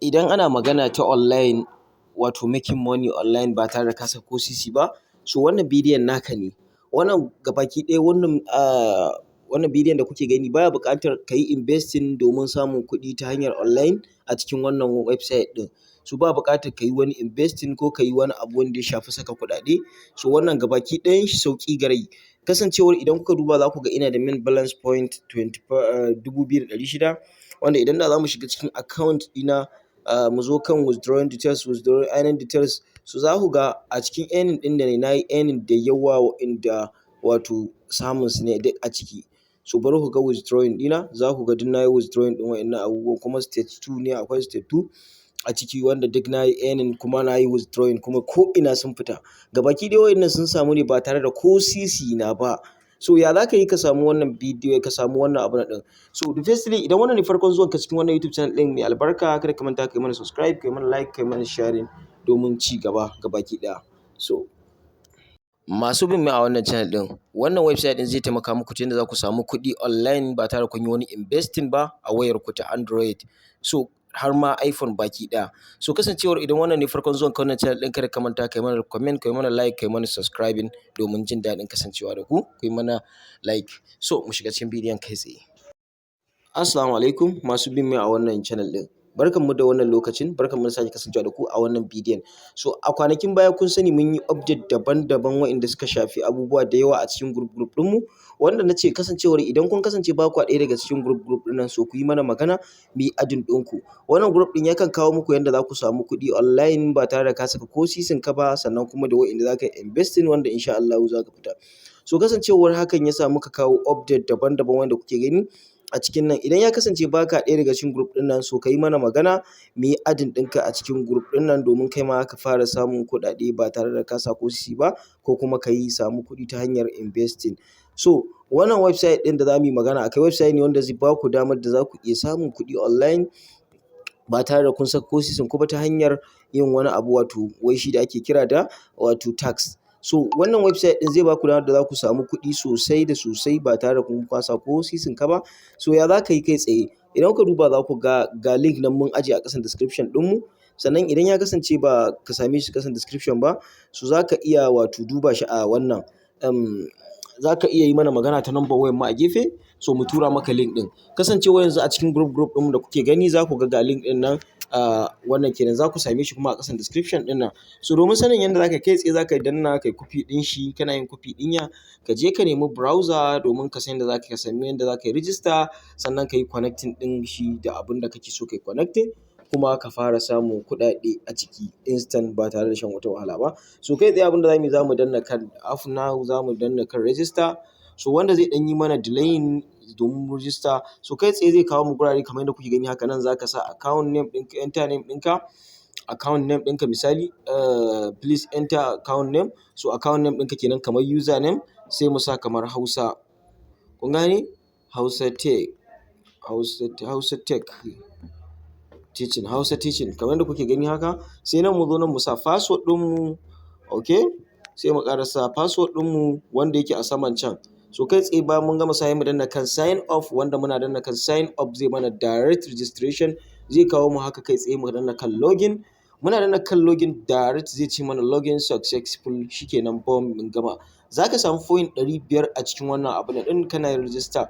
Idan ana magana ta online, wato making money online ba tare da ka saka ko sisi ba, so wannan bidiyon naka ne. Wannan gabaki ɗaya wannan bidiyon da kuke gani baya buƙatar ka yi investing domin samun kuɗi ta hanyar online a cikin wannan website ɗin. So ba buƙatar ka yi wani investing ko ka yi wani abu wanda ya shafi saka kuɗaɗe. So wannan gabaki ɗayan shi sauƙi gare. Kasancewar idan kuka duba za ku ga ina da main balance point 2,600, wanda idan da za mu shiga cikin account ɗina mu zo kan withdrawing details, earning details, so za ku ga a cikin earning ɗin da na yi earning da yawa wa'inda wato samun su ne duk a ciki. So bari ku ga withdrawing ɗina, za ku ga duk na yi withdrawing ɗin wa'innan abubuwan, kuma stage 2 ne, akwai stage 2 a ciki wanda duk na yi earning kuma na yi withdrawing kuma ko'ina sun fita. Gabaki ɗaya wa'innan sun samu ne ba tare da ko sisi na ba. So ya za ka yi ka samu wannan bidiyo, ka samu wannan abun ɗin? So firstly, idan wannan ne farkon zuwanka cikin wannan YouTube channel ɗin mai albarka, kada ka manta ka yi mana subscribe, ka yi mana like, ka yi mana sharing domin ci gaba gabaki ɗaya. So masu bin mu a wannan channel ɗin, wannan website ɗin zai taimaka muku ta yanda za ku samu kuɗi online ba tare da kun yi wani investing ba a wayarku ta Android. So har ma iPhone baki ɗaya. So kasancewar idan wannan ne farkon zuwanka wannan channel ɗin, kada ka manta ka yi mana comment, ka yi mana like, ka yi mana subscribing domin jin daɗin kasancewa da ku. Ku yi mana like. So mu shiga cikin bidiyon kai tsaye. Assalamu alaikum masu bin mu a wannan channel ɗin. Barkanmu da wannan lokacin, barkanmu da sake kasancewa da ku a wannan bidiyon. So a kwanakin baya kun sani mun yi update daban-daban wa'inda suka shafi abubuwa da yawa a cikin group ɗinmu, wanda na ce kasancewar idan kun kasance ba kwa ɗaya daga cikin group ɗin nan, so ku yi mana magana mu yi adding ɗinku. Wannan group ɗin yakan kawo muku yanda za ku samu kuɗi online ba tare da ka saka ko sisin ka ba, sannan kuma da wa'inda za ka yi investing wanda insha Allahu za ka fita. So kasancewar hakan ya sa muka kawo update daban-daban wanda kuke gani a cikin nan. Idan ya kasance ba ka ɗaya daga cikin group ɗin nan, so ka yi mana magana mu yi adding ɗinka a cikin group ɗin nan domin kai ma ka fara samun kuɗaɗe ba tare da ka sa ko sisi ba, ko kuma ka yi samu kuɗi ta hanyar investing. So wannan website ɗin da za mu yi magana akai, website ne wanda zai ba ku damar da za ku iya samun kuɗi online ba tare da kun saka ko sisin ku ba ta hanyar yin wani abu wato wai shi da ake kira da wato tax. So wannan website ɗin zai ba ku damar da za ku samu kuɗi sosai da sosai ba tare da kun kwasa ko sisin ka ba. So ya za ka yi kai tsaye? Idan kuka duba za ku ga link nan mun ajiye a ƙasan description ɗinmu. Sannan idan ya kasance ba ka same shi ƙasan description ba, so za ka iya wato duba shi a wannan za ka iya yi mana magana ta number wayar mu a gefe, so mu tura maka link ɗin. Kasancewar yanzu a cikin group ɗinmu da kuke gani za ku ga link ɗin nan, wannan kenan za ku same shi kuma a ƙasan description ɗin nan. So domin sanin yanda za ka kai tsaye za ka danna kai copy ɗin shi, kana yin copy ɗin ya, ka je ka nemi browser domin ka san yanda za ka sami yanda za ka yi register, sannan ka yi connecting ɗin shi da abun da kake so ka yi connecting, kuma ka fara samun kuɗaɗe a ciki instant ba tare da shan wata wahala ba. So kai tsaye abin da za mu yi, za mu danna kan app now, za mu danna kan register, so wanda zai ɗan yi mana delaying domin register. So kai tsaye zai kawo mu gurare kamar yadda kuke gani haka. Nan za ka sa account name ɗinka, enter name ɗinka, account name ɗinka misali, please enter account name. So account name ɗinka kenan kamar user name, sai mu sa kamar Hausa. Kun gane? Hausa Tech Teaching, Hausa Teaching kamar yadda kuke gani haka. Sai nan mu zo nan mu sa password ɗinmu, okay? Sai mu ƙara sa password ɗinmu wanda yake a saman can. So kai tsaye bayan mun gama sa mu danna kan sign up, wanda muna danna kan sign up zai mana direct registration, zai kawo mu haka kai tsaye mu danna kan login. Muna danna kan login direct zai ce mana login successful, shikenan boom mun gama. Za ka samu point 500 a cikin wannan abun ɗin kana yin register.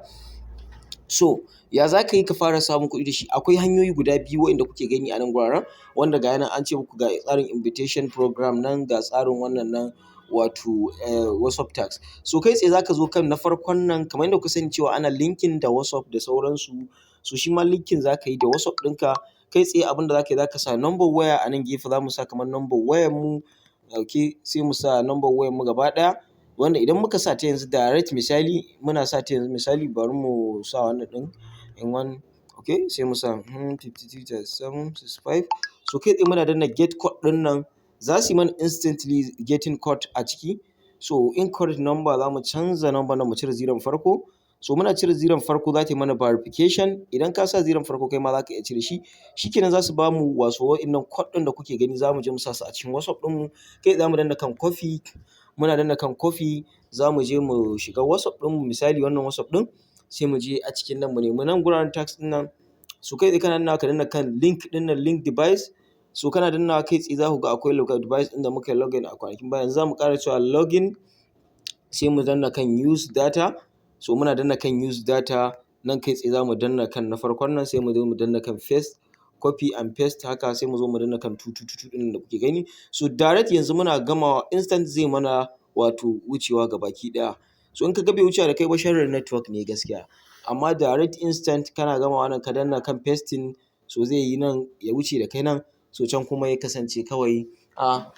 So ya za ka yi ka fara samun kuɗi da shi? Akwai hanyoyi guda biyu waɗanda kuke gani a nan guraren, wanda ga nan an ce muku ga tsarin invitation program nan, ga tsarin wannan nan wato WhatsApp tax. So kai tsaye za ka zo kan na farkon nan, kamar yadda kuka sani cewa ana linking da WhatsApp da sauransu. So shi ma linking za ka yi da WhatsApp ɗinka. Kai tsaye abin da za ka yi, za ka sa number waya a nan gefe, za mu sa kamar number wayar mu, okay? Sai mu sa number wayar mu gaba ɗaya, wanda idan muka sa ta yanzu direct misali, muna sa ta yanzu misali, bari mu sa wannan ɗin in one, okay? Sai mu sa 533765. So kai tsaye muna danna get code ɗin nan, za su yi mana instantly getting code a ciki. So incorrect number, za mu canza number nan mu cire zero farko. So muna cire zero farko za ta yi mana verification. Idan ka sa zero farko kai ma za ka iya cire shi. Shikenan za su ba mu wasu wa'innan code ɗin da kuke gani, za mu je mu sa su a cikin WhatsApp ɗinmu. Kai za mu danna kan copy, muna danna kan copy, za mu je mu shiga WhatsApp ɗinmu misali wannan WhatsApp ɗin, sai mu je a cikin nan mu nemi nan guraren tax ɗin nan, So kai tsaye kana dannawa ka danna kan link ɗin nan, link device. So kana dannawa kai tsaye za ku ga akwai local device ɗin da muka yi login a kwanakin baya. Yanzu za mu ƙara cewa login, sai mu danna kan use data. So muna danna kan use data nan kai tsaye za mu danna kan na farkon nan, sai mu zo mu danna kan paste, copy and paste haka, sai mu zo mu danna kan tutututu ɗin da kuke gani. So direct yanzu muna gamawa instant zai mana wato wucewa gabaki ɗaya. So in ka ga bai wucewa da kai ba sharrin network ne gaskiya, amma direct instant kana gamawa nan ka danna kan pasting, so zai yi nan ya wuce da kai nan, so can kuma ya kasance kawai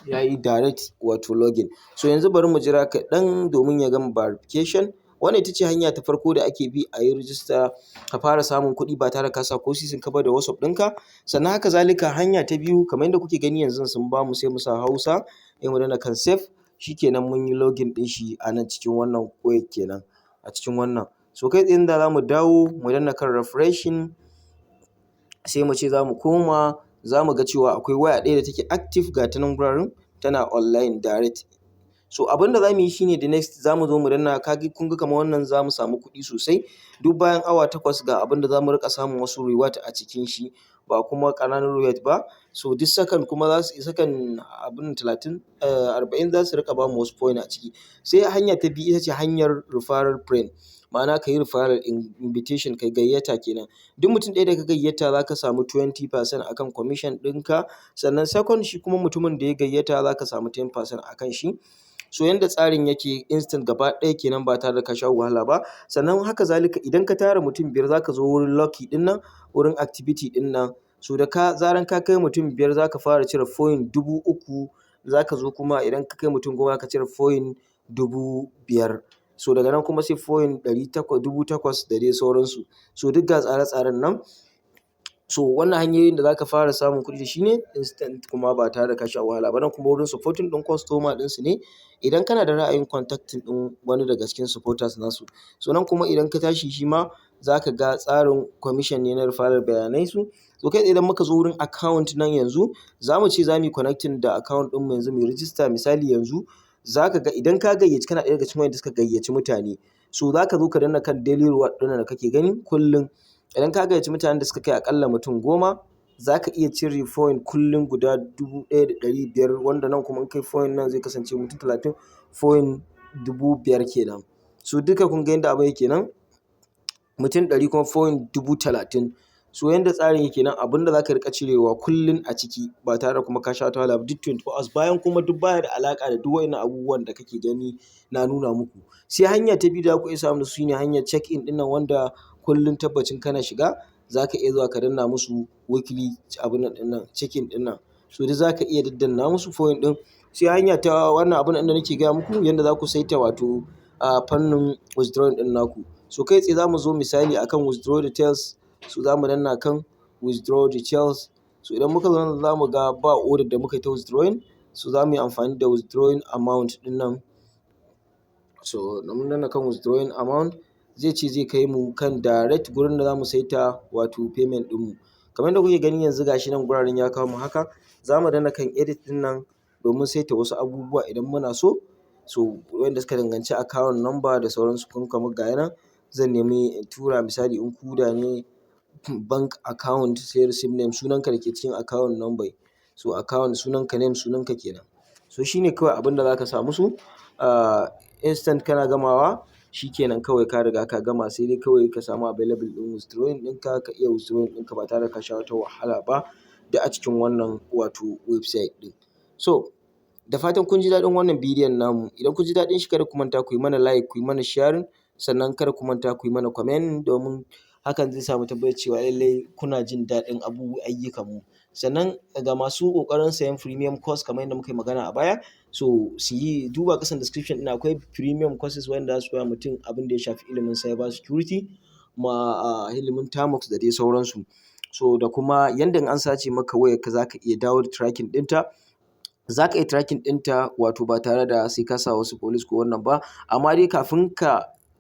ya yi direct wato login. So yanzu bari mu jira kaɗan domin ya gama verification. Wannan ita ce hanya ta farko da ake bi a yi rijista ka fara samun kuɗi ba tare da ka sa ko sisin ka ba da WhatsApp ɗinka. Sannan haka zalika hanya ta biyu kamar yadda kuke gani yanzu sun bamu, sai mu sa Hausa, sai mu danna kan save, shikenan mun yi login ɗin shi a nan cikin wannan wayar kenan, a cikin wannan. So kai tsaye da za mu dawo mu danna kan refreshing, sai mu ce za mu koma, za mu ga cewa akwai waya ɗaya da take active ga ta nan guraren tana online direct. So abin da za mu yi shine the next za mu zo mu danna, kun ga kamar wannan za mu samu kuɗi sosai. Duk bayan awa 8 ga abin da za mu riƙa samun wasu reward a cikin shi, ba kuma ƙananan reward ba. So duk second kuma za su yi second abin 40 za su riƙa ba mu wasu point a ciki. Sai hanya ta biyu ita ce hanyar referral friend, ma'ana ka yi referral invitation, kai gayyata kenan. Duk mutum ɗaya da ka gayyata za ka samu 20% akan commission ɗinka. Sannan second shi kuma mutumin da ya gayyata za ka samu 10% akan shi. So yanda tsarin yake instant gaba ɗaya kenan ba tare da ka sha wahala ba. Sannan haka zalika idan ka tara mutum 5 za ka zo wurin lucky ɗin nan, wurin activity ɗin nan. So da zaran ka kai mutum 5 za ka fara cire point 3000, za ka zo kuma idan ka kai mutum 10 ka cire point 5000. So daga nan kuma sai point 800 da dai sauransu. So duk ga tsare-tsaren nan. So wannan hanyoyin da za ka fara samun kuɗi da shi ne instant kuma ba tare da ka sha wahala ba. Nan kuma wurin supporting ɗin customer ɗinsu ne, idan kana da ra'ayin contacting ɗin wani daga cikin supporters nasu. So nan kuma idan ka tashi shi ma za ka ga tsarin commission ne na referral bayanai su. So kai idan muka zo wurin account nan yanzu, za mu ce za mu yi connecting da account ɗinmu yanzu mu yi register. Misali yanzu za ka ga idan ka gayyaci, kana ɗaya daga cikin wanda suka gayyaci mutane, so za ka zo ka danna kan daily reward ɗin da kake gani kullum. Idan ka gayyaci mutanen da suka kai aƙalla mutum 10, za ka iya cire point kullum guda 1500, wanda nan kuma in kai point nan zai kasance mutum 30, point 5000 kenan. So duka kun ga yadda abin yake nan, mutum 100 kuma point 30,000. So yanda tsarin yake nan, abin da za ka riƙa cirewa kullum a ciki ba tare da kuma ka sha wahala ba, duk 24 hours. Bayan kuma duk baya da alaƙa da duk wa'innan abubuwan da kake gani na nuna muku. Sai hanya ta biyu da za ku iya samun da su ne hanyar check in ɗin nan, wanda kullum tabbacin kana shiga za ka iya zuwa ka danna musu weekly abin nan ɗin nan, check in ɗin nan. So duk za ka iya daddanna musu point ɗin. Sai hanya ta wannan abin da nake gaya muku yanda za ku saita wato fannin withdrawing ɗin naku. So kai tsaye za mu zo misali akan withdraw details. So za mu danna kan withdraw details. So idan muka zo za mu ga ba order da muka yi ta withdrawing. So za mu yi amfani da withdrawing amount ɗin nan. So da mun danna kan withdrawing amount, zai ce zai kai mu kan direct gurin da za mu saita wato payment ɗinmu. Kamar yadda kuke gani yanzu gashi nan guraren ya kawo mu haka. Za mu danna kan edit ɗin nan domin saita wasu abubuwa idan muna so. So wanda suka danganci account number da sauransu, kun kamar ga nan zan nemi in tura misali in kuda ne bank account, sai receipt name, sunanka da ke cikin account number. So account sunanka name, sunanka kenan. So shine kawai abin da za ka sa musu. Instant kana gamawa shikenan, kawai ka riga ka gama, sai dai kawai ka samu available ɗin withdrawing ɗinka, ka iya withdrawing ɗinka ba tare da ka sha wata wahala ba da a cikin wannan wato website ɗin. So da fatan kun ji daɗin wannan bidiyon namu. Idan kun ji daɗin shi, kada ku manta ku yi mana like, ku yi mana sharing, sannan kada ku manta ku yi mana comment, domin hakan zai sa mu tabbatar cewa lallai kuna jin daɗin ayyukanmu. Sannan ga masu ƙoƙarin sayen premium course kamar yadda muka yi magana a baya, so su yi duba ƙasan description ɗin, akwai premium courses wanda za su koya mutum abin da ya shafi ilimin cyber security, ilimin tamox da dai sauransu. So da kuma yanda in an sace maka wayarka za ka iya dawo da tracking ɗinta. Za ka iya tracking ɗinta wato ba tare da sai ka sa wasu police ko wannan ba, amma dai kafin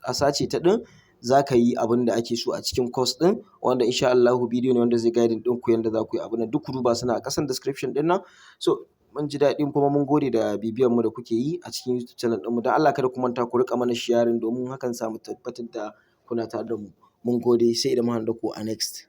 a sace ta ɗin za ka yi abin da ake so a cikin course ɗin, wanda insha Allahu bidiyo ne wanda zai guiding ɗinku yanda za ku yi abin nan. Duk ku duba suna a ƙasan description ɗin nan. So mun ji daɗin kuma mun gode da bibiyan mu da kuke yi a cikin YouTube channel ɗinmu. Don Allah kada ku manta ku riƙa mana sharing, domin hakan sa mu tabbatar da kuna tare da mu. Mun gode, sai idan mun haɗu da ku a next.